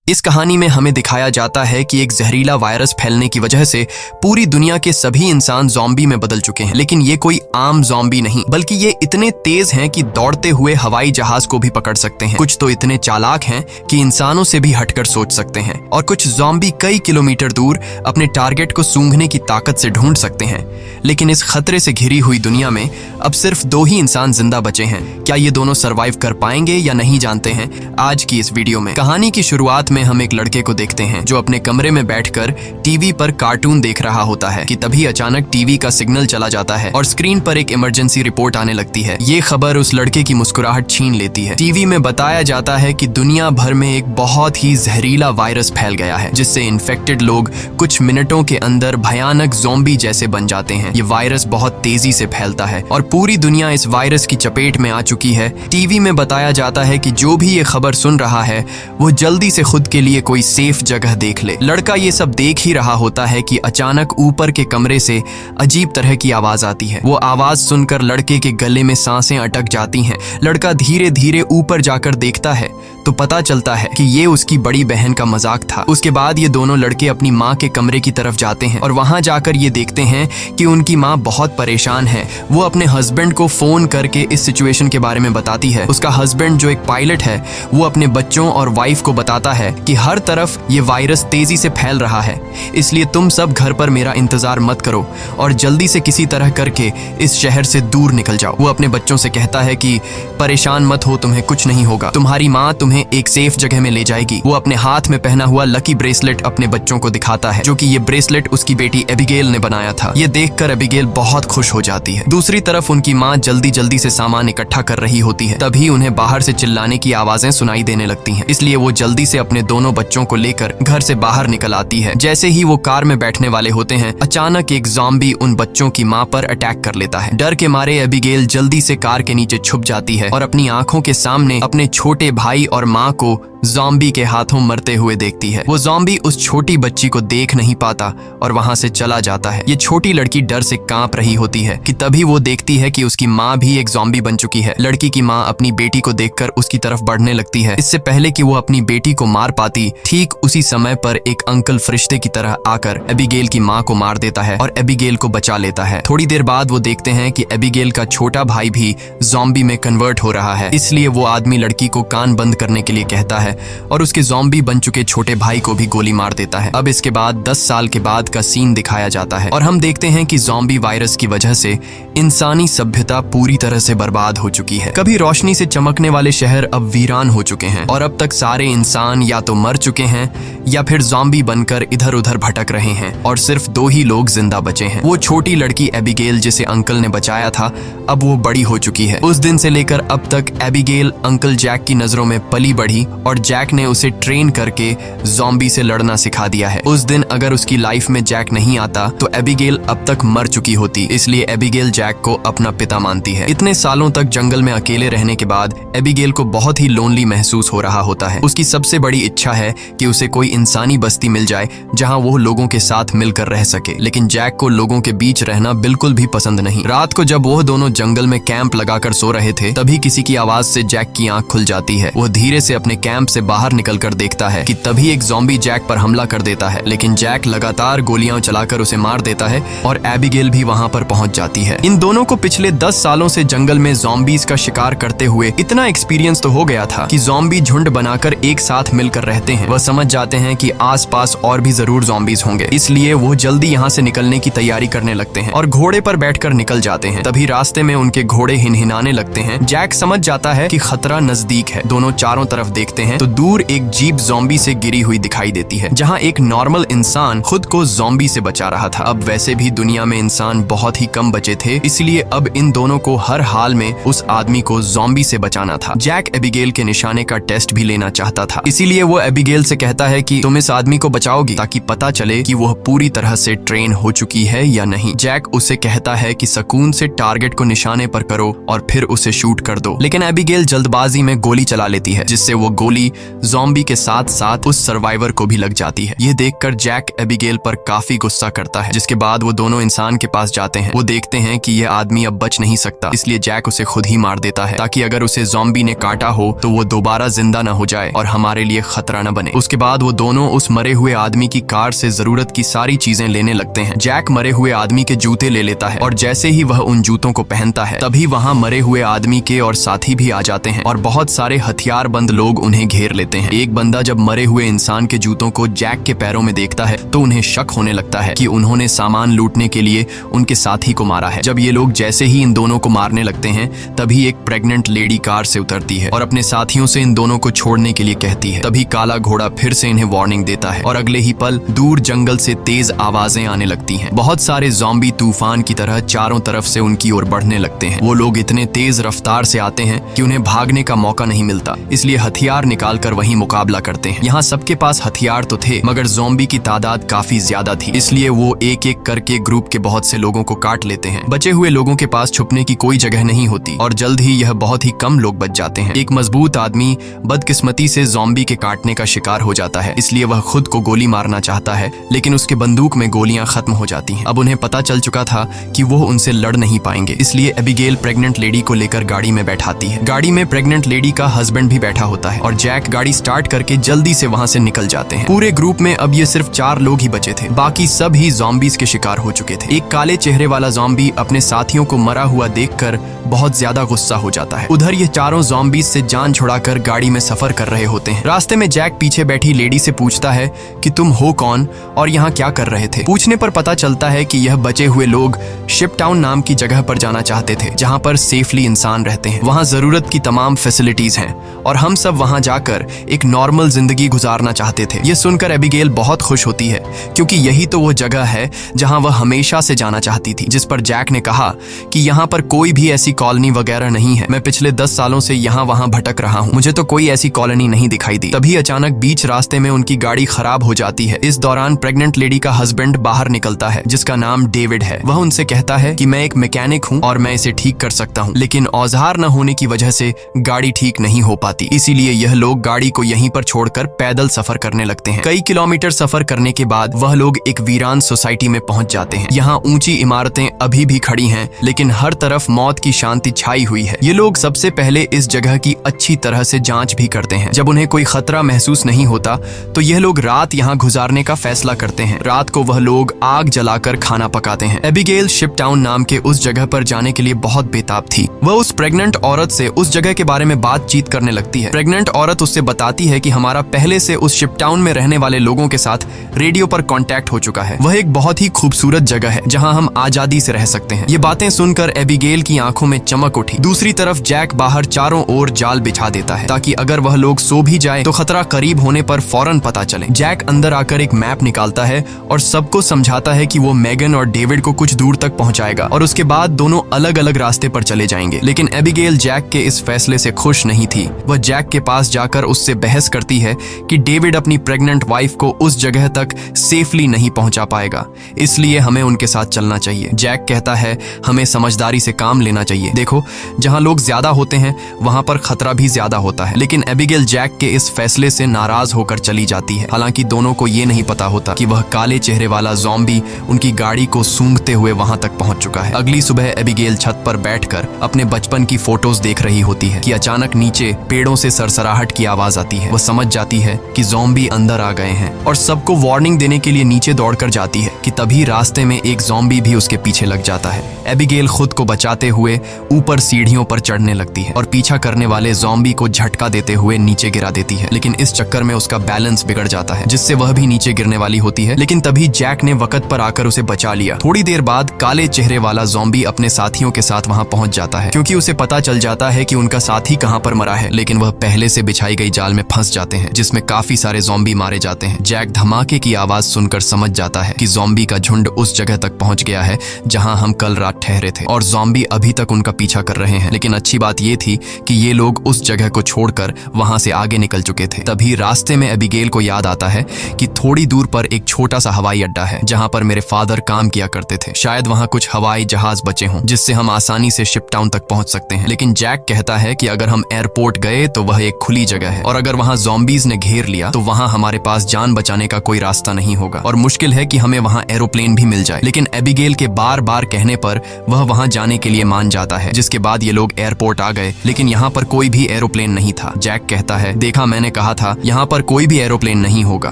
इस कहानी में हमें दिखाया जाता है कि एक जहरीला वायरस फैलने की वजह से पूरी दुनिया के सभी इंसान ज़ॉम्बी में बदल चुके हैं। लेकिन ये कोई आम ज़ॉम्बी नहीं, बल्कि ये इतने तेज हैं कि दौड़ते हुए हवाई जहाज को भी पकड़ सकते हैं। कुछ तो इतने चालाक हैं कि इंसानों से भी हटकर सोच सकते हैं, और कुछ ज़ॉम्बी कई किलोमीटर दूर अपने टारगेट को सूंघने की ताकत से ढूंढ सकते हैं। लेकिन इस खतरे से घिरी हुई दुनिया में अब सिर्फ 2 ही इंसान जिंदा बचे हैं। क्या ये दोनों सरवाइव कर पाएंगे या नहीं, जानते हैं आज की इस वीडियो में। कहानी की शुरुआत में हम एक लड़के को देखते हैं जो अपने कमरे में बैठकर टीवी पर कार्टून देख रहा होता है कि तभी अचानक टीवी का सिग्नल चला जाता है और स्क्रीन पर एक इमरजेंसी रिपोर्ट आने लगती है। ये खबर उस लड़के की मुस्कुराहट छीन लेती है। टीवी में बताया जाता है कि दुनिया भर में एक बहुत ही जहरीला वायरस फैल गया है, जिससे इन्फेक्टेड लोग कुछ मिनटों के अंदर भयानक ज़ॉम्बी जैसे बन जाते हैं। ये वायरस बहुत तेजी से फैलता है और पूरी दुनिया इस वायरस की चपेट में आ चुकी है। टीवी में बताया जाता है कि जो भी ये खबर सुन रहा है वो जल्दी से खुद के लिए कोई सेफ जगह देख ले। लड़का ये सब देख ही रहा होता है कि अचानक ऊपर के कमरे से अजीब तरह की आवाज आती है। वो आवाज सुनकर लड़के के गले में सांसें अटक जाती हैं। लड़का धीरे धीरे ऊपर जाकर देखता है तो पता चलता है कि ये उसकी बड़ी बहन का मजाक था। उसके बाद ये दोनों लड़के अपनी माँ के कमरे की तरफ जाते हैं और वहां जाकर ये देखते हैं कि उनकी माँ बहुत परेशान है। वो अपने हस्बैंड को फोन करके इस सिचुएशन के बारे में बताती है। उसका हस्बैंड जो एक पायलट है वो अपने बच्चों और वाइफ को बताता है कि हर तरफ ये वायरस तेजी से फैल रहा है, इसलिए तुम सब घर पर मेरा इंतजार मत करो और जल्दी से किसी तरह करके इस शहर से दूर निकल जाओ। वो अपने बच्चों से कहता है कि परेशान मत हो, तुम्हें कुछ नहीं होगा, तुम्हारी माँ तुम्हें एक सेफ जगह में ले जाएगी। वो अपने हाथ में पहना हुआ लकी ब्रेसलेट अपने बच्चों को दिखाता है, जो कि ये ब्रेसलेट उसकी बेटी एबिगेल ने बनाया था। ये देखकर एबिगेल बहुत खुश हो जाती है। दूसरी तरफ उनकी माँ जल्दी जल्दी से सामान इकट्ठा कर रही होती है। तभी उन्हें बाहर से चिल्लाने की आवाजें सुनाई देने लगती हैं, इसलिए वो जल्दी से अपने दोनों बच्चों को लेकर घर से बाहर निकल आती है। जैसे ही वो कार में बैठने वाले होते हैं, अचानक एक ज़ॉम्बी उन बच्चों की माँ पर अटैक कर लेता है। डर के मारे एबिगेल जल्दी से कार के नीचे छुप जाती है और अपनी आंखों के सामने अपने छोटे भाई और माँ को ज़ॉम्बी के हाथों मरते हुए देखती है। वो ज़ॉम्बी उस छोटी बच्ची को देख नहीं पाता और वहां से चला जाता है। ये छोटी लड़की डर से कांप रही होती है कि तभी वो देखती है कि उसकी माँ भी एक ज़ॉम्बी बन चुकी है। लड़की की माँ अपनी बेटी को देखकर उसकी तरफ बढ़ने लगती है। इससे पहले कि वो अपनी बेटी को मार पाती, ठीक उसी समय पर एक अंकल फरिश्ते की तरह आकर एबिगेल की माँ को मार देता है और एबिगेल को बचा लेता है। थोड़ी देर बाद वो देखते हैं कि एबिगेल का छोटा भाई भी ज़ॉम्बी में कन्वर्ट हो रहा है, इसलिए वो आदमी लड़की को कान बंद करने के लिए कहता है और उसके ज़ॉम्बी बन चुके छोटे भाई को भी गोली मार देता है। अब इसके बाद 10 साल के बाद का सीन दिखाया जाता है और हम देखते हैं कि ज़ॉम्बी वायरस की वजह से इंसानी सभ्यता पूरी तरह से बर्बाद हो चुकी है। कभी रोशनी से चमकने वाले शहर अब वीरान हो चुके हैं और अब तक सारे इंसान या तो मर चुके हैं या फिर ज़ॉम्बी बनकर इधर उधर भटक रहे हैं और सिर्फ 2 ही लोग जिंदा बचे हैं। वो छोटी लड़की एबिगेल जिसे अंकल ने बचाया था, अब वो बड़ी हो चुकी है। उस दिन से लेकर अब तक एबिगेल अंकल जैक की नजरों में पली बढ़ी और जैक ने उसे ट्रेन करके ज़ॉम्बी से लड़ना सिखा दिया है। उस दिन अगर उसकी लाइफ में जैक नहीं आता तो एबिगेल अब तक मर चुकी होती, इसलिए एबिगेल जैक को अपना पिता मानती है। इतने सालों तक जंगल में अकेले रहने के बाद एबिगेल को बहुत ही लोनली महसूस हो रहा होता है। उसकी सबसे बड़ी इच्छा है कि उसे कोई इंसानी बस्ती मिल जाए जहां वो लोगों के साथ मिलकर रह सके, लेकिन जैक को लोगों के बीच रहना बिल्कुल भी पसंद नहीं। रात को जब वो दोनों जंगल में कैंप लगाकर सो रहे थे, तभी किसी की आवाज से जैक की आंख खुल जाती है। वो धीरे से अपने कैंप से बाहर निकलकर देखता है कि तभी एक ज़ॉम्बी जैक पर हमला कर देता है, लेकिन जैक लगातार गोलियां चलाकर उसे मार देता है और एबिगेल भी वहां पर पहुंच जाती है। इन दोनों को पिछले 10 सालों से जंगल में ज़ॉम्बीज का शिकार करते हुए इतना एक्सपीरियंस तो हो गया था कि ज़ॉम्बी झुंड बनाकर एक साथ मिलकर रहते हैं। वह समझ जाते हैं कि आसपास और भी जरूर ज़ॉम्बीज होंगे, इसलिए वो जल्दी यहाँ से निकलने की तैयारी करने लगते हैं और घोड़े पर बैठकर निकल जाते हैं। तभी रास्ते में उनके घोड़े हिनहिनाने लगते हैं। जैक समझ जाता है कि खतरा नजदीक है। दोनों चारों तरफ देखते हैं तो दूर एक जीप ज़ॉम्बी से गिरी हुई दिखाई देती है, जहां एक नॉर्मल इंसान खुद को ज़ॉम्बी से बचा रहा था। अब वैसे भी दुनिया में इंसान बहुत ही कम बचे थे, इसलिए अब इन दोनों को हर हाल में उस आदमी को ज़ॉम्बी से बचाना था। जैक एबिगेल के निशाने का टेस्ट भी लेना चाहता था, इसीलिए वो एबिगेल से कहता है कि तुम इस आदमी को बचाओगी ताकि पता चले कि वह पूरी तरह से ट्रेन हो चुकी है या नहीं। जैक उसे कहता है कि सुकून से टारगेट को निशाने पर करो और फिर उसे शूट कर दो, लेकिन एबिगेल जल्दबाजी में गोली चला लेती है, जिससे वो गोली ज़ॉम्बी के साथ साथ उस सर्वाइवर को भी लग जाती है। ये देखकर जैक एबिगेल पर काफी गुस्सा करता है, जिसके बाद वो दोनों इंसान के पास जाते हैं। वो देखते हैं कि ये आदमी अब बच नहीं सकता, इसलिए जैक उसे खुद ही मार देता है ताकि अगर उसे ज़ॉम्बी ने काटा हो तो वो दोबारा जिंदा न हो जाए और हमारे लिए खतरा न बने। उसके बाद वो दोनों उस मरे हुए आदमी की कार से जरूरत की सारी चीजें लेने लगते हैं। जैक मरे हुए आदमी के जूते ले लेता है और जैसे ही वह उन जूतों को पहनता है तभी वहाँ मरे हुए आदमी के और साथी भी आ जाते हैं और बहुत सारे हथियारबंद लोग उन्हें घेर लेते हैं। एक बंदा जब मरे हुए इंसान के जूतों को जैक के पैरों में देखता है तो उन्हें शक होने लगता है कि उन्होंने सामान लूटने के लिए उनके साथी को मारा है। जब ये लोग जैसे ही इन दोनों को मारने लगते हैं तभी एक प्रेग्नेंट लेडी कार से उतरती है और अपने साथियों से इन दोनों को छोड़ने के लिए कहती है। तभी काला घोड़ा फिर से इन्हें वार्निंग देता है और अगले ही पल दूर जंगल से तेज आवाजें आने लगती हैं। बहुत सारे ज़ॉम्बी तूफान की तरह चारों तरफ से उनकी ओर बढ़ने लगते हैं। वो लोग इतने तेज रफ्तार से आते हैं कि उन्हें भागने का मौका नहीं मिलता, इसलिए हथियार निकालकर वहीं मुकाबला करते हैं। यहाँ सबके पास हथियार तो थे मगर ज़ॉम्बी की तादाद काफी ज्यादा थी, इसलिए वो एक एक करके ग्रुप के बहुत से लोगों को काट लेते हैं। बचे हुए लोगों के पास छुपने की कोई जगह नहीं होती और जल्द ही यह बहुत ही कम लोग बच जाते हैं। एक मजबूत आदमी बदकिस्मती से ज़ॉम्बी के काटने का शिकार हो जाता है, इसलिए वह खुद को गोली मारना चाहता है लेकिन उसके बंदूक में गोलियां खत्म हो जाती हैं। अब उन्हें पता चल चुका था कि वो उनसे लड़ नहीं पाएंगे, इसलिए एबिगेल प्रेग्नेंट लेडी को लेकर गाड़ी में बैठाती है। गाड़ी में प्रेग्नेंट लेडी का हस्बैंड भी बैठा होता है और जैक गाड़ी स्टार्ट करके जल्दी से वहां से निकल जाते हैं। पूरे ग्रुप में अब ये सिर्फ 4 लोग ही बचे थे, बाकी सब ही ज़ॉम्बीज के शिकार हो चुके थे। एक काले चेहरे वाला ज़ॉम्बी अपने साथियों को मरा हुआ देखकर बहुत ज्यादा गुस्सा हो जाता है। उधर ये चारों ज़ॉम्बीज से जान छुड़ाकर गाड़ी में सफर कर रहे होते हैं। रास्ते में जैक पीछे बैठी लेडी से पूछता है कि तुम हो कौन और यहाँ क्या कर रहे थे। पूछने पर पता चलता है कि यह बचे हुए लोग शिप टाउन नाम की जगह पर जाना चाहते थे जहाँ पर सेफली इंसान रहते हैं। वहाँ जरूरत की तमाम फैसिलिटीज हैं और हम सब वहाँ जाकर एक नॉर्मल जिंदगी गुजारना चाहते थे। ये सुनकर एबिगेल बहुत खुश होती है क्योंकि यही तो वो जगह है जहाँ वह हमेशा से जाना चाहती थी। जिस पर जैक ने कहा कि यहाँ पर कोई भी ऐसी कॉलोनी वगैरह नहीं है, मैं पिछले 10 सालों से यहाँ वहाँ भटक रहा हूँ, मुझे तो कोई ऐसी कॉलोनी नहीं दिखाई दी। तभी अचानक बीच रास्ते में उनकी गाड़ी खराब हो जाती है। इस दौरान प्रेग्नेंट लेडी का हस्बैंड बाहर निकलता है जिसका नाम डेविड है। वह उनसे कहता है कि मैं एक मैकेनिक हूँ और मैं इसे ठीक कर सकता हूँ, लेकिन औजार न होने की वजह से गाड़ी ठीक नहीं हो पाती, इसीलिए यह लोग गाड़ी को यहीं पर छोड़कर पैदल सफर करने लगते हैं। कई किलोमीटर सफर करने के बाद वह लोग एक वीरान सोसाइटी में पहुंच जाते हैं। यहाँ ऊंची इमारतें अभी भी खड़ी हैं लेकिन हर तरफ मौत की शांति छाई हुई है। ये लोग सबसे पहले इस जगह की अच्छी तरह से जांच भी करते हैं। जब उन्हें कोई खतरा महसूस नहीं होता तो यह लोग रात यहाँ गुजारने का फैसला करते हैं। रात को वह लोग आग जलाकर खाना पकाते हैं। एबिगेल शिप टाउन नाम के उस जगह पर जाने के लिए बहुत बेताब थी। वह उस प्रेग्नेंट औरत से उस जगह के बारे में बातचीत करने लगती है। प्रेग्नेंट औरत उससे बताती है कि हमारा पहले से उस शिप टाउन में रहने वाले लोगों के साथ रेडियो पर कांटेक्ट हो चुका है। वह एक बहुत ही खूबसूरत जगह है जहां हम आजादी से रह सकते हैं। ये बातें सुनकर एबिगेल की आंखों में चमक उठी। दूसरी तरफ जैक बाहर चारों ओर जाल बिछा देता है ताकि अगर वह लोग सो भी जाए तो खतरा करीब होने पर फौरन पता चले। जैक अंदर आकर एक मैप निकालता है और सबको समझाता है कि वो मेगन और डेविड को कुछ दूर तक पहुंचाएगा और उसके बाद दोनों अलग अलग रास्ते पर चले जाएंगे। लेकिन एबिगेल जैक के इस फैसले से खुश नहीं थी। वह जैक के पास जाकर उससे बहस करती है कि डेविड अपनी प्रेग्नेंट वाइफ को उस जगह तक सेफली नहीं पहुंचा पाएगा, इसलिए हमें उनके साथ चलना चाहिए। जैक कहता है हमें समझदारी से काम लेना चाहिए। देखो, जहां लोग ज्यादा होते हैं वहां पर खतरा भी ज्यादा होता है। लेकिन एबिगेल जैक के इस फैसले से नाराज होकर चली जाती है। हालांकि दोनों को ये नहीं पता होता कि वह काले चेहरे वाला ज़ॉम्बी उनकी गाड़ी को सूंघते हुए वहां तक पहुंच चुका है। अगली सुबह एबिगेल छत पर बैठकर अपने बचपन की फोटोज देख रही होती है कि अचानक नीचे पेड़ों से सरसराहट की आवाज आती है। वह समझ जाती है कि ज़ॉम्बी अंदर आ गए हैं और सबको वार्निंग देने के लिए नीचे दौड़कर जाती है कि तभी रास्ते में एक ज़ॉम्बी भी उसके पीछे लग जाता है। एबिगेल खुद को बचाते हुए ऊपर सीढ़ियों पर चढ़ने लगती है और पीछा करने वाले ज़ॉम्बी को झटका देते हुए नीचे गिरा देती है। लेकिन इस चक्कर में उसका बैलेंस बिगड़ जाता है जिससे वह भी नीचे गिरने वाली होती है। लेकिन तभी जैक ने वक्त पर आकर उसे बचा लिया। थोड़ी देर बाद काले चेहरे वाला ज़ॉम्बी अपने साथियों के साथ वहां पहुंच जाता है क्योंकि उसे पता चल जाता है कि उनका साथी कहां पर मरा है। लेकिन वह पहले से बिछाई गई जाल में फंस जाते हैं जिसमें काफी सारे ज़ॉम्बी मारे जाते हैं। जैक धमाके की आवाज सुनकर समझ जाता है कि ज़ॉम्बी का झुंड उस जगह तक पहुंच गया है जहां हम कल रात ठहरे थे और ज़ॉम्बी अभी तक उनका पीछा कर रहे हैं। लेकिन अच्छी बात यह थी कि ये लोग उस जगह को छोड़कर वहां से आगे निकल चुके थे। तभी रास्ते में एबिगेल को याद आता है कि थोड़ी दूर पर एक छोटा सा हवाई अड्डा है जहां पर मेरे फादर काम किया करते थे। शायद वहां कुछ हवाई जहाज बचे हों जिससे हम आसानी से शिप टाउन तक पहुंच सकते हैं। लेकिन जैक कहता है कि अगर हम एयरपोर्ट गए तो वह एक खुली जगह है और अगर वहां ज़ॉम्बीज ने घेर लिया तो वहां हमारे पास जान बचाने का कोई रास्ता नहीं होगा और मुश्किल है कि हमें वहां एरोप्लेन भी मिल जाए। लेकिन एबिगेल के बार बार कहने पर वह वहां जाने के लिए मान जाता है, जिसके बाद ये लोग एयरपोर्ट आ गए। लेकिन यहाँ पर कोई भी एरोप्लेन नहीं था। जैक कहता है, देखा, मैंने कहा कहा था यहाँ पर कोई भी एरोप्लेन नहीं होगा।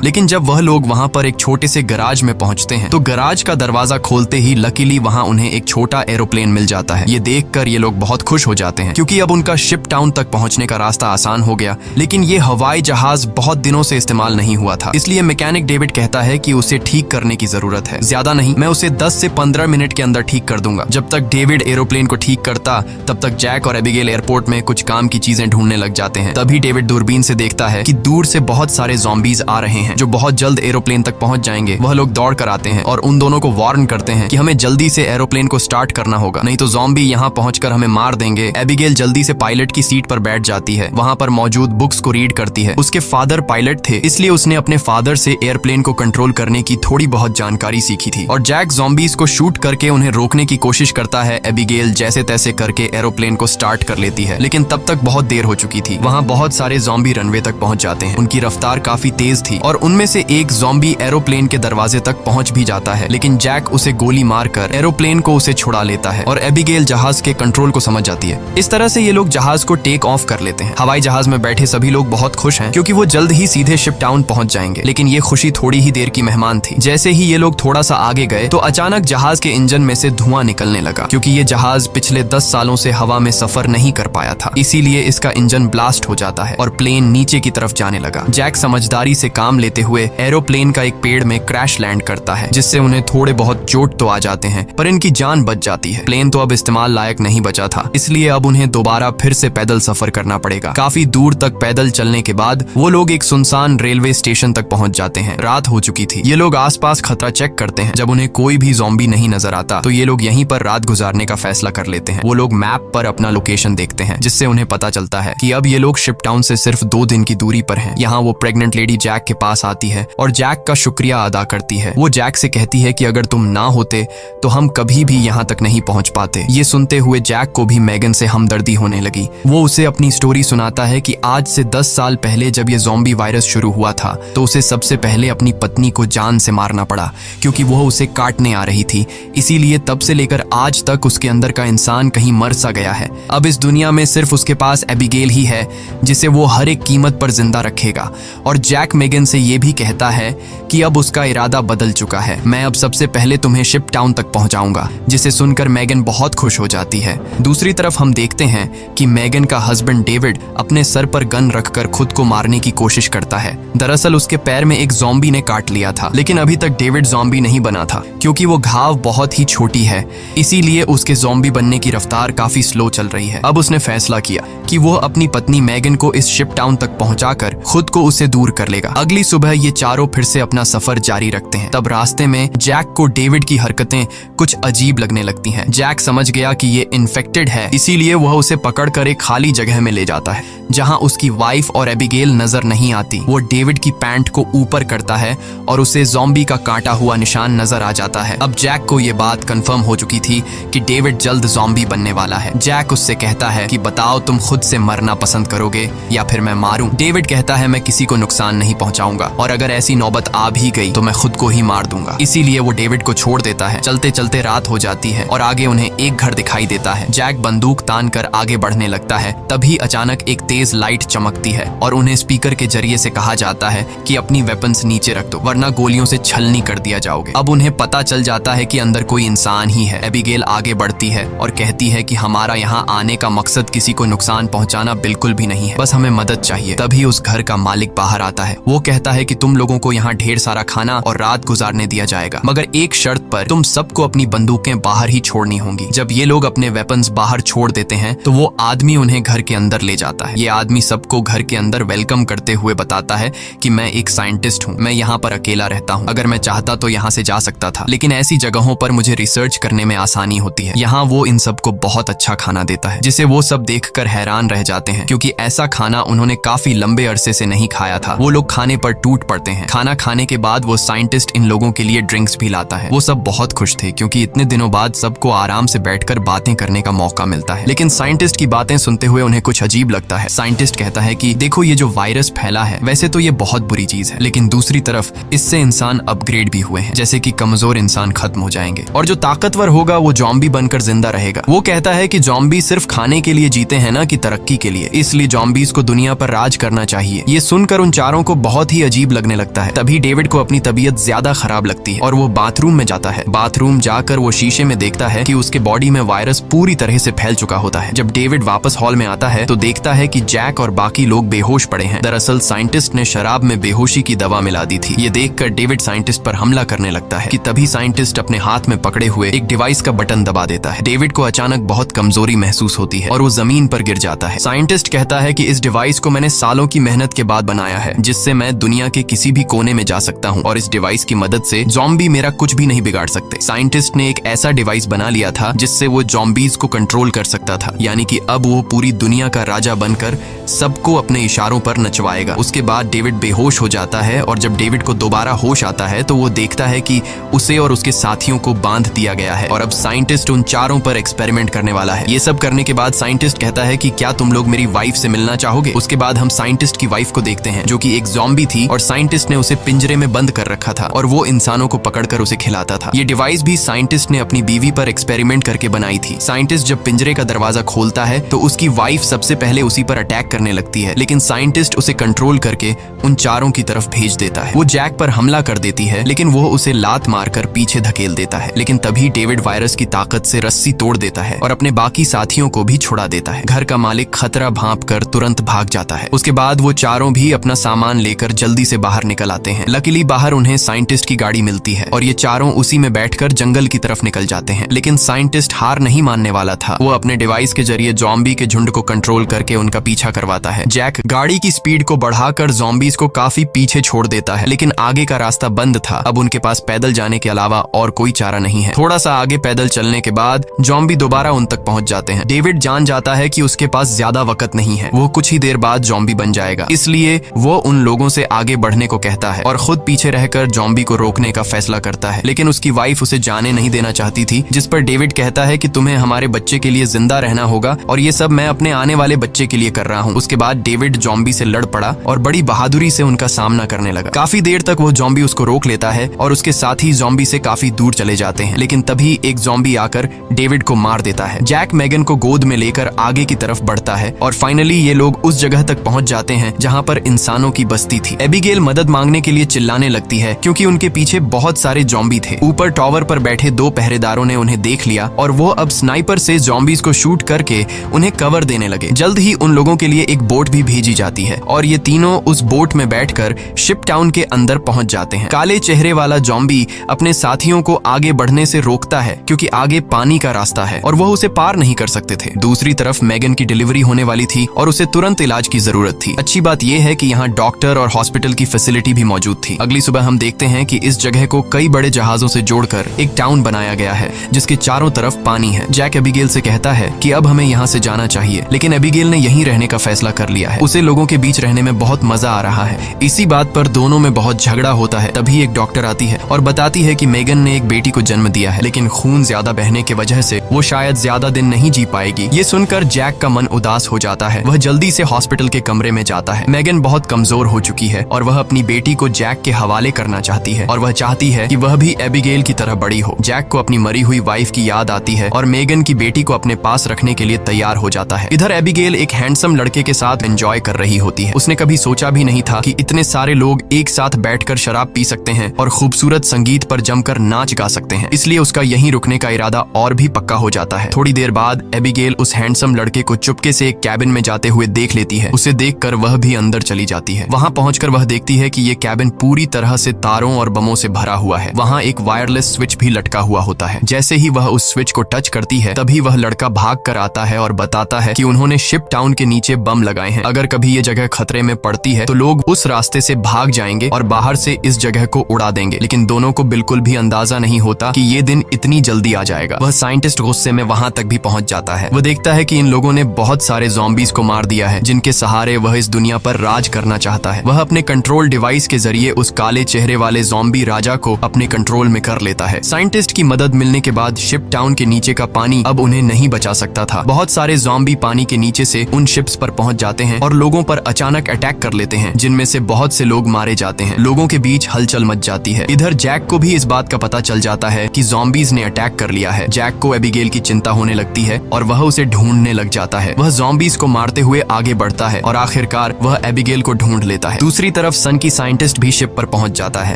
लेकिन जब वह लोग वहाँ पर एक छोटे से गराज में पहुँचते हैं तो गराज का दरवाजा खोलते ही लकीली वहाँ उन्हें एक छोटा एरोप्लेन मिल जाता है। ये देखकर ये लोग बहुत खुश हो जाते हैं क्योंकि अब उनका शिप टाउन तक पहुँचने का रास्ता आसान हो गया। लेकिन ये हवाई जहाज बहुत दिनों से इस्तेमाल नहीं हुआ था, इसलिए मैकेनिक डेविड कहता है कि उसे ठीक करने की जरूरत है। ज्यादा नहीं, मैं उसे 10 से 15 मिनट के अंदर ठीक कर दूंगा। जब तक डेविड एरोप्लेन को ठीक करता तब तक जैक और एबिगेल एयरपोर्ट में कुछ काम की चीजें ढूंढने लग जाते हैं। तभी डेविड दूरबीन से देखता है कि दूर से बहुत सारे ज़ॉम्बीज आ रहे हैं जो बहुत जल्द एरोप्लेन तक पहुंच जाएंगे। वह लोग दौड़ कर आते हैं और उन दोनों को वार्न करते हैं कि हमें जल्दी से एरोप्लेन को स्टार्ट करना होगा, नहीं तो ज़ॉम्बी यहाँ पहुंचकर हमें मार देंगे। एबिगेल जल्दी से पायलट की सीट पर बैठ जाती है, वहाँ पर मौजूद बुक्स को रीड करती है। उसके फादर पायलट थे, इसलिए उसने अपने फादर से एयरप्लेन को कंट्रोल करने की थोड़ी बहुत जानकारी सीखी थी। और जैक ज़ॉम्बीज को शूट करके उन्हें रोकने की कोशिश करता है। एबिगेल जैसे तैसे करके एरोप्लेन को स्टार्ट कर लेती है, लेकिन तब तक बहुत देर हो चुकी थी। वहाँ बहुत सारे ज़ॉम्बी रनवे तक पहुंच जाते हैं। उनकी रफ्तार काफी तेज थी और उनमें से एक ज़ॉम्बी एरोप्लेन के दरवाजे तक पहुंच भी जाता है, लेकिन जैक उसे गोली मारकर एरोप्लेन को उसे छुड़ा लेता है और एबिगेल जहाज के कंट्रोल को समझ जाती है। इस तरह से ये लोग जहाज को टेक ऑफ कर लेते हैं। हवाई जहाज में बैठे सभी लोग बहुत खुश हैं क्योंकि वो जल्द ही सीधे शिप टाउन पहुंच जाएंगे। लेकिन ये खुशी थोड़ी ही देर की मेहमान थी। जैसे ही ये लोग थोड़ा सा आगे गए तो अचानक जहाज के इंजन में से धुआं निकलने लगा क्योंकि ये जहाज पिछले 10 सालों से हवा में सफर नहीं कर पाया था, इसीलिए इसका इंजन ब्लास्ट हो जाता है और प्लेन नीचे की तरफ जाने लगा। जैक समझदारी से काम लेते हुए एरोप्लेन का एक पेड़ में क्रैश लैंड करता है, जिससे उन्हें थोड़े बहुत चोट तो आ जाते हैं पर इनकी जान बच जाती है। प्लेन तो अब इस्तेमाल लायक नहीं बचा था, इसलिए अब उन्हें दोबारा फिर से पैदल सफर करना पड़ेगा। काफी दूर तक पैदल चलने के बाद वो लोग एक सुनसान रेलवे स्टेशन तक पहुंच जाते हैं। रात हो चुकी थी। ये लोग आसपास खतरा चेक करते हैं। जब उन्हें कोई भी ज़ॉम्बी नहीं नजर आता तो ये लोग यहीं पर रात गुजारने का फैसला कर लेते हैं। वो लोग मैप पर अपना लोकेशन देखते हैं, जिससे उन्हें पता चलता है कि अब ये लोग शिप टाउन से सिर्फ 2 दिन की दूरी पर हैं। यहाँ वो प्रेग्नेंट लेडी जैक के पास आती है और जैक का शुक्रिया अदा करती है। वो जैक से कहती है कि अगर तुम ना होते तो हम कभी भी यहाँ तक नहीं पहुँच पाते। ये सुनते हुए जैक को भी मैगन से हमदर्दी होने लगी। वो उसे अपनी स्टोरी सुनाता है कि आज से 10 साल पहले जब ये ज़ॉम्बी वायरस शुरू हुआ था तो उसे सबसे पहले अपनी पत्नी को जान से मारना पड़ा क्योंकि वो उसे काटने आ रही थी। इसीलिए तब से लेकर आज तक उसके अंदर का इंसान कहीं मर सा गया है। अब इस दुनिया में सिर्फ उसके पास एबिगेल ही है जिसे वो हर एक कीमत पर जिंदा रखेगा। और जैक मैगन से ये भी कहता है कि अब उसका इरादा बदल चुका है। मैं अब सबसे पहले तुम्हें शिप टाउन तक पहुंचाऊंगा, जिसे सुनकर मैगन बहुत खुश हो जाती है। दूसरी तरफ हम देखते हैं कि मैगन का हस्बैंड डेविड अपने सर पर गन रखकर खुद को मारने की कोशिश करता है। दरअसल उसके पैर में एक ज़ॉम्बी ने काट लिया था, लेकिन अभी तक डेविड ज़ॉम्बी नहीं बना था क्योंकि वो घाव बहुत ही छोटी है, इसीलिए उसके ज़ॉम्बी बनने की रफ्तार काफी स्लो चल रही है। अब उसने फैसला किया कि वो अपनी पत्नी मैगन को इस शिप टाउन तक पहुंचाकर खुद को उससे दूर कर लेगा। अगली सुबह ये चारों फिर से अपना सफर जारी रखते हैं। तब रास्ते में जैक को डेविड की हरकतें कुछ अजीब लगने लगती हैं। जैक समझ गया कि ये इन्फेक्टेड है, इसीलिए वह उसे पकड़कर एक खाली जगह में ले जाता है जहां उसकी वाइफ और एबिगेल नजर नहीं आती। वो डेविड की पैंट को ऊपर करता है और उसे ज़ॉम्बी का काटा हुआ निशान नजर आ जाता है। अब जैक को ये बात कंफर्म हो चुकी थी कि डेविड जल्द ज़ॉम्बी बनने वाला है। जैक उससे कहता है कि बताओ तुम खुद से मरना पसंद करोगे या फिर मैं मारूं। डेविड कहता है मैं किसी को नुकसान नहीं पहुंचाऊंगा और अगर ऐसी नौबत आ भी गई तो मैं खुद को ही मार दूंगा। इसीलिए वो डेविड को छोड़ देता है। चलते चलते रात हो जाती है और आगे उन्हें एक घर दिखाई देता है। जैक बंदूक तान कर आगे बढ़ने लगता है। तभी अचानक एक तेज लाइट चमकती है और उन्हें स्पीकर के जरिए से कहा जाता है कि अपनी वेपन्स नीचे रख दो वरना गोलियों से छलनी कर दिया जाओगे। अब उन्हें पता चल जाता है कि अंदर कोई इंसान ही है। एबिगेल आगे बढ़ती है और कहती है कि हमारा यहाँ आने का मकसद किसी को नुकसान पहुँचाना बिल्कुल भी नहीं है, बस हमें मदद चाहिए। तभी उस घर का मालिक बाहर आता है। वो कहता है कि तुम लोगों को यहाँ ढेर सारा खाना और रात गुजारने दिया जाएगा, मगर एक शर्त पर, तुम सबको अपनी बंदूकें बाहर ही छोड़नी होंगी। जब ये लोग अपने वेपन्स बाहर छोड़ देते हैं तो वो आदमी उन्हें घर के अंदर ले जाता है। ये आदमी सबको घर के अंदर वेलकम करते हुए बताता है कि मैं एक साइंटिस्ट हूँ, मैं यहाँ पर अकेला रहता हूँ, अगर मैं चाहता तो यहाँ से जा सकता था, लेकिन ऐसी जगहों पर मुझे रिसर्च करने में आसानी होती है। यहाँ वो इन सबको बहुत अच्छा खाना देता है जिसे वो सब देखकर हैरान रह जाते हैं क्योंकि ऐसा खाना उन्होंने काफी लंबे अरसे से नहीं खाया था। वो लोग खाने पर टूट पड़ते हैं। खाना खाने के बाद वो साइंटिस्ट इन लोगों के लिए ड्रिंक्स भी लाता है। वो सब बहुत खुश थे क्योंकि इतने दिनों बाद सबको आराम से बैठकर बातें करने का मौका मिलता है। लेकिन साइंटिस्ट की बातें सुनते हुए उन्हें कुछ अजीब लगता है। साइंटिस्ट कहता है कि देखो, ये जो वायरस फैला है वैसे तो ये बहुत बुरी चीज है, लेकिन दूसरी तरफ इससे इंसान अपग्रेड भी हुए हैं, जैसे कि कमजोर इंसान खत्म हो जाएंगे और जो ताकतवर होगा वो जॉम्बी बनकर जिंदा रहेगा। वो कहता है कि जॉम्बी सिर्फ खाने के लिए जीते हैं ना कि तरक्की के लिए, इसलिए जॉम्बीज को दुनिया पर राज करना चाहिए। ये सुनकर उन चारों को बहुत ही अजीब लगने लगता है। तभी डेविड को अपनी तबीयत ज्यादा खराब लगती है और वो बाथरूम में जाता है। बाथरूम जाकर वो शीशे में देखता है कि उसके बॉडी में वायरस पूरी तरह से फैल चुका होता है। जब डेविड वापस हॉल में आता है तो देखता है कि जैक और बाकी लोग बेहोश पड़े हैं। दरअसल साइंटिस्ट ने शराब में बेहोशी की दवा मिला दी थी। ये देखकर डेविड साइंटिस्ट पर हमला करने लगता है कि तभी साइंटिस्ट अपने हाथ में पकड़े हुए एक डिवाइस का बटन दबा देता है। डेविड को अचानक बहुत कमजोरी महसूस होती है और वो जमीन पर गिर जाता है। साइंटिस्ट कहता है कि इस डिवाइस को मैंने सालों की मेहनत के बाद बनाया है, जिससे मैं दुनिया के किसी भी कोने में जा सकता हूँ और इस डिवाइस की मदद से ज़ॉम्बी मेरा कुछ भी नहीं बिगाड़ सकते। साइंटिस्ट ने एक ऐसा डिवाइस बना लिया था जिससे वो ज़ॉम्बीज को कंट्रोल कर सकता था, यानी कि अब वो पूरी दुनिया का राजा बनकर सबको अपने इशारों पर नचवाएगा। उसके बाद डेविड बेहोश हो जाता है और जब डेविड को दोबारा होश आता है तो वो देखता है कि उसे और उसके साथियों को बांध दिया गया है और अब साइंटिस्ट उन चारों पर एक्सपेरिमेंट करने वाला है। ये सब करने के बाद साइंटिस्ट कहता है कि क्या तुम लोग मेरी वाइफ से मिलना चाहोगे। उसके बाद हम साइंटिस्ट की वाइफ को देखते हैं जो कि एक ज़ॉम्बी थी और साइंटिस्ट ने उसे पिंजरे में बंद कर रखा था और वो इंसानों को पकड़कर उसे खिलाता था। ये डिवाइस भी साइंटिस्ट ने अपनी बीवी पर एक्सपेरिमेंट करके बनाई थी। साइंटिस्ट जब पिंजरे का दरवाजा खोलता है तो उसकी वाइफ सबसे पहले उसी पर अटैक करने लगती है, लेकिन साइंटिस्ट उसे कंट्रोल करके उन चारों की तरफ भेज देता है। वो जैक पर हमला कर देती है, लेकिन वो उसे लात मारकर पीछे धकेल देता है। लेकिन तभी डेविड वायरस की ताकत से रस्सी तोड़ देता है और अपने बाकी साथियों को भी छुड़ा देता है। घर का मालिक खतरा भांपकर तुरंत भाग जाता है। उसके बाद वो चारों भी अपना सामान लेकर जल्दी से बाहर निकल आते हैं। लकीली बाहर उन्हें साइंटिस्ट की गाड़ी मिलती है और ये चारों उसी में बैठकर जंगल की तरफ निकल जाते हैं। लेकिन साइंटिस्ट हार नहीं मानने वाला था। वो अपने डिवाइस के जरिए ज़ॉम्बी के झुंड को कंट्रोल करके उनका पीछा करवाता है। जैक गाड़ी की स्पीड को बढ़ाकर ज़ॉम्बीज को काफी पीछे छोड़ देता है, लेकिन आगे का रास्ता बंद था। अब उनके पास पैदल जाने के अलावा और कोई चारा नहीं है। थोड़ा सा आगे पैदल चलने के बाद ज़ॉम्बी दोबारा उन तक पहुंच जाते हैं। डेविड जान जाता है कि उसके पास ज्यादा वक्त नहीं है, वो कुछ ही देर बाद ज़ॉम्बी बन जाएगा, इसलिए वो उन लोगों से आगे बढ़ने को कहता है और खुद पीछे रहकर ज़ॉम्बी को रोकने का फैसला करता है। लेकिन उसकी वाइफ उसे जाने नहीं देना चाहती थी, जिस पर डेविड कहता है कि तुम्हें हमारे बच्चे के लिए जिंदा रहना होगा और ये सब मैं अपने आने वाले बच्चे के लिए कर रहा हूँ। उसके बाद डेविड ज़ॉम्बी से लड़ पड़ा और बड़ी बहादुरी से उनका सामना करने लगा। काफी देर तक वो ज़ॉम्बी उसको रोक लेता है और उसके साथी ज़ॉम्बी से काफी दूर चले जाते हैं, लेकिन तभी एक ज़ॉम्बी आकर डेविड को मार देता है। जैक मेगन को गोद में लेकर आगे की तरफ बढ़ता है और फाइनली ये लोग उस जगह तक पहुंच जाते हैं जहां पर इंसानों की बस्ती थी। एबिगेल मदद मांगने के लिए चिल्लाने लगती है क्योंकि उनके पीछे बहुत सारे ज़ॉम्बी थे। ऊपर टावर पर बैठे 2 पहरेदारों ने उन्हें देख लिया और वो अब स्नाइपर से ज़ॉम्बीज को शूट करके उन्हें कवर देने लगे। जल्द ही उन लोगों के लिए एक बोट भी भेजी जाती है और ये तीनों उस बोट में बैठकर शिप टाउन के अंदर पहुंच जाते हैं। काले चेहरे वाला ज़ॉम्बी अपने साथियों को आगे बढ़ने से रोकता है क्योंकि आगे पानी का रास्ता है और वह उसे पार नहीं कर सकते थे। दूसरी तरफ मेगन की डिलीवरी होने वाली थी और उसे तुरंत इलाज की जरूरत थी। अच्छी बात यह है कि यहाँ डॉक्टर और हॉस्पिटल की फैसिलिटी भी मौजूद थी। अगली सुबह हम देखते हैं कि इस जगह को कई बड़े जहाजों से जोड़कर एक टाउन बनाया गया है जिसके चारों तरफ पानी है। जैक एबिगेल से कहता है कि अब हमें यहाँ से जाना चाहिए, लेकिन एबिगेल ने यहीं रहने का फैसला कर लिया है। उसे लोगों के बीच रहने में बहुत मजा आ रहा है। इसी बात पर दोनों में बहुत झगड़ा होता है। तभी एक डॉक्टर आती है और बताती है कि मेगन ने एक बेटी को जन्म दिया है, लेकिन खून ज्यादा बहने की वजह से वो शायद ज्यादा दिन नहीं जी पाएगी। ये सुनकर जैक का मन उदास हो जाता है। वह जल्दी से हॉस्पिटल के कमरे में जाता है। मेगन बहुत कमजोर हो चुकी है और वह अपनी बेटी को जैक के हवाले करना चाहती है और वह चाहती है कि वह भी एबिगेल की तरह बड़ी हो। जैक को अपनी मरी हुई वाइफ की याद आती है और मेगन की बेटी को अपने पास रखने के लिए तैयार हो जाता है। इधर एबिगेल एक हैंडसम लड़के के साथ एंजॉय कर रही होती है। उसने कभी सोचा भी नहीं था कि इतने सारे लोग एक साथ बैठकर शराब पी सकते हैं और खूबसूरत संगीत पर जमकर नाच गा सकते हैं, इसलिए उसका यहीं रुकने का इरादा और भी पक्का हो जाता है। थोड़ी देर बाद एबिगेल उस हैंडसम लड़के को चुपके से एक कैबिन में जाते हुए देख लेती है। उसे देखकर वह भी अंदर चली जाती है। वहां पहुंचकर वह देखती है कि ये कैबिन पूरी तरह से तारों और बमों से भरा हुआ है। वहां एक वायरलेस स्विच भी लटका हुआ होता है। जैसे ही वह उस स्विच को टच करती है तभी वह लड़का भाग कर आता है और बताता है कि उन्होंने शिप टाउन के नीचे बम लगाए हैं। अगर कभी ये जगह खतरे में पड़ती है तो लोग उस रास्ते से भाग जाएंगे और बाहर से इस जगह को उड़ा देंगे। लेकिन दोनों को बिल्कुल भी अंदाजा नहीं होता कि ये दिन इतनी जल्दी आ जाएगा। वह साइंटिस्ट गुस्से में वहां तक भी पहुंच जाता है। वह देखता है कि इन लोगों ने बहुत सारे ज़ॉम्बीज को मार दिया है जिनके सहारे वह इस दुनिया पर राज करना चाहता है। वह अपने कंट्रोल डिवाइस के जरिए उस काले चेहरे वाले ज़ॉम्बी राजा को अपने कंट्रोल में कर लेता है। साइंटिस्ट की मदद मिलने के बाद शिप टाउन के नीचे का पानी अब उन्हें नहीं बचा सकता था। बहुत सारे ज़ॉम्बी पानी के नीचे से उन शिप्स पर पहुंच जाते हैं और लोगों पर अचानक अटैक कर लेते हैं, जिनमें से बहुत से लोग मारे जाते हैं। लोगों के बीच हलचल मच जाती है। इधर जैक को भी इस बात का पता चल जाता है कि ज़ॉम्बीज ने अटैक कर लिया है। जैक को एबिगेल की चिंता होने लगती है और वह उसे ढूंढने लग जाता है। वह ज़ॉम्बीज को मारते हुए आगे बढ़ता है और आखिरकार वह एबिगेल को ढूंढ लेता है। दूसरी तरफ सन की साइंटिस्ट भी शिप पर पहुंच जाता है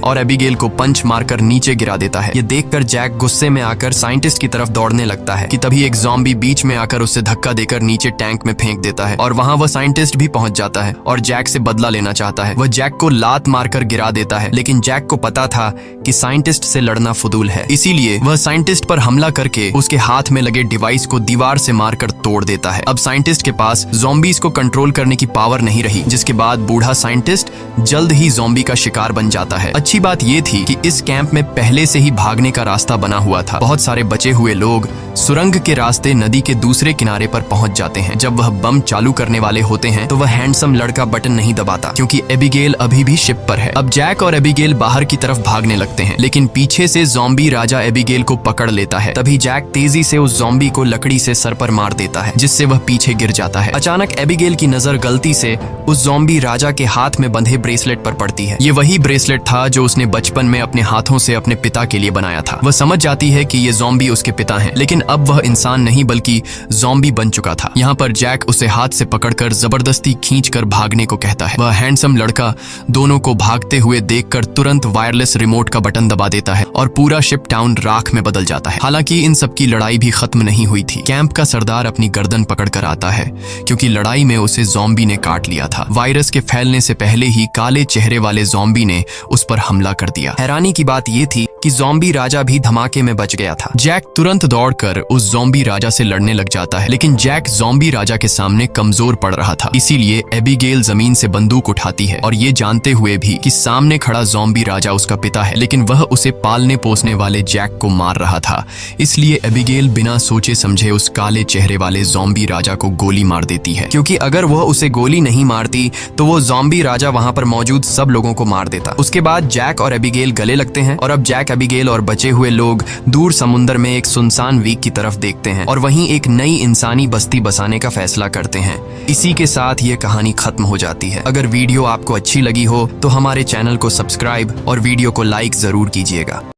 और एबिगेल को पंच मारकर नीचे गिरा देता है। ये देखकर जैक गुस्से में आकर साइंटिस्ट की तरफ दौड़ने लगता है कि तभी एक ज़ॉम्बी बीच में आकर उसे धक्का देकर नीचे टैंक में फेंक देता है और वहां वह साइंटिस्ट भी पहुंच जाता है और जैक से बदला लेना चाहता है। वह जैक को लात मारकर गिरा देता है, लेकिन जैक को पता था कि साइंटिस्ट से लड़ना फुदूल है, इसीलिए वह साइंटिस्ट पर हमला करके उसके हाथ में लगे डिवाइस को दीवार से मारकर तोड़ देता है। अब साइंटिस्ट के पास ज़ॉम्बीज को कंट्रोल करने की पावर नहीं रही, जिसके बाद बूढ़ा साइंटिस्ट जल्द ही ज़ॉम्बी का शिकार बन जाता है। अच्छी बात यह थी कि इस कैंप में पहले से ही भागने का रास्ता बना हुआ था। बहुत सारे बचे हुए लोग सुरंग के रास्ते नदी के दूसरे किनारे पर पहुंच जाते हैं। जब वह बम चालू करने वाले होते हैं तो वह हैंडसम लड़का बटन नहीं दबाता, क्योंकि एबिगेल अभी भी शिप पर है। अब जैक और एबिगेल बाहर की तरफ भागने लगते हैं, लेकिन पीछे से ज़ॉम्बी राजा एबिगेल को पकड़ लेता है। तभी जैक तेजी से उस ज़ॉम्बी को लकड़ी से सर पर मार देता है, जिससे वह पीछे गिर जाता है। अचानक एबिगेल की नजर गलती से उस ज़ॉम्बी राजा के हाथ में बंधे ब्रेसलेट पर पड़ती है। ये वही ब्रेसलेट था जो उसने बचपन में अपने हाथों से अपने पिता के लिए बनाया था। वह समझ जाती है कि ये ज़ॉम्बी उसके पिता हैं, लेकिन अब वह इंसान नहीं बल्कि ज़ॉम्बी बन चुका था। यहाँ पर जैक उसे हाथ से पकड़कर जबरदस्ती खींचकर भागने को कहता है। वह हैंडसम लड़का दोनों को भागते हुए देखकर तुरंत वायरलेस रिमोट का बटन दबा देता है और पूरा शिप टाउन राख में बदल जाता है। हालांकि इन सबकी लड़ाई भी खत्म नहीं हुई थी। कैंप का सरदार अपनी गर्दन पकड़कर आता है, क्योंकि लड़ाई में उसे ज़ॉम्बी ने काट लिया था। वायरस के फैलने से पहले ही काले चेहरे वाले ज़ॉम्बी ने उस पर हमला कर दिया। हैरानी की बात यह थी कि ज़ॉम्बी राजा भी धमाके में बच गया था। जैक तुरंत दौड़कर उस ज़ॉम्बी राजा से लड़ने लग जाता है, लेकिन जैक ज़ॉम्बी राजा के सामने कमजोर पड़ रहा था। इसीलिए एबिगेल जमीन से बंदूक उठाती है और ये जानते हुए भी कि सामने खड़ा ज़ॉम्बी राजा उसका पिता है, लेकिन वह उसे पालने पोसने वाले जैक को मार रहा था। इसलिए एबिगेल बिना सोचे समझे उस काले चेहरे वाले ज़ॉम्बी राजा को गोली मार देती है, क्योंकि अगर वह उसे गोली नहीं मारती तो वो ज़ॉम्बी राजा वहां पर मौजूद सब लोगों को मार देता। उसके बाद जैक और एबिगेल गले लगते हैं और अब जैक, एबिगेल और बचे हुए लोग दूर समुद्र में एक सुनसान द्वीप की तरफ देखते हैं और वहीं एक नई इंसानी बस्ती बसाने का फैसला करते हैं। इसी के साथ ये कहानी खत्म हो जाती है। अगर वीडियो आपको अच्छी लगी हो तो हमारे चैनल को सब्सक्राइब और वीडियो को लाइक जरूर कीजिएगा।